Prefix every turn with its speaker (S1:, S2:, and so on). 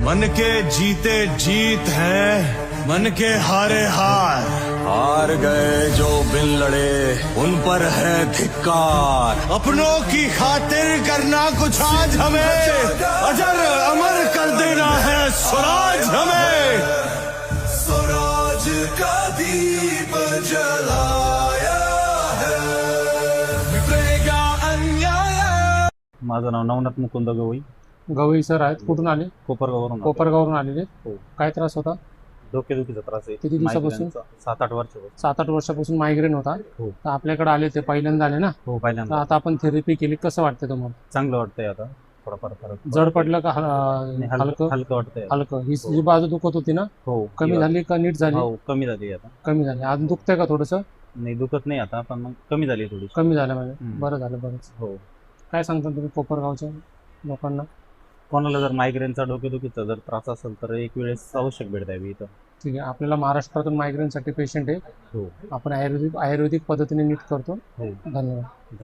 S1: मन के जीते जीत है, मन के हारे हार। हार गए जो बिन लड़े उन पर है धिक्कार। अपनों की खातिर करना कुछ आज हमें, अजर अमर कर देना है स्वराज हमें। स्वराज का दीप जलाया है, मिटेगा अन्याय।
S2: माझं नाव नवनाथ मुकुंद गवई,
S3: गवई सर आहेत. कुठून आले?
S2: कोपरगाववरून.
S3: कोपरगावरून आलेले.
S2: हो.
S3: काय त्रास होता?
S2: डोकेदुखीचा त्रास आहे.
S3: किती दिवसापासून?
S2: 7-8 वर्षापासून.
S3: 7-8 वर्षापासून मायग्रेन होता.
S2: हो.
S3: तर आपल्याकडे आले ते पहिल्यांदा आले ना.
S2: हो,
S3: तर
S2: पहिल्यांदा.
S3: आता आपण थेरपी केली, कसं वाटतं तुम्हाला?
S2: चांगलं वाटतंय आता, थोडाफार फरक.
S3: जड पडलं का?
S2: नाही,
S3: हलकं
S2: हलकं वाटतंय.
S3: हलकं. ही जी बाजू दुखत होती ना,
S2: हो.
S3: कमी झाली का नीट झाली?
S2: हो, कमी झाली आता.
S3: कमी झाली. अजून दुखतंय का थोडंसं?
S2: नाही, दुखत नाही आता, पण मग कमी झाली थोडी.
S3: कमी झालं म्हणजे
S2: हम्म.
S3: बरं झालं. बरंच.
S2: हो.
S3: काय सांगता तुम्ही कोपरगावच्या लोकांना?
S2: कोणाला जर मायग्रेनचा डोकेदुखीचा जर त्रास असेल तर एक वेळेस आवश्यक भेट द्यावी इथं.
S3: ठीक आहे. आपल्याला महाराष्ट्रातून मायग्रेनसाठी पेशंट आहे.
S2: हो.
S3: आपण आयुर्वेदिक पद्धतीने नीट करतो.
S2: हो.
S3: धन्यवाद.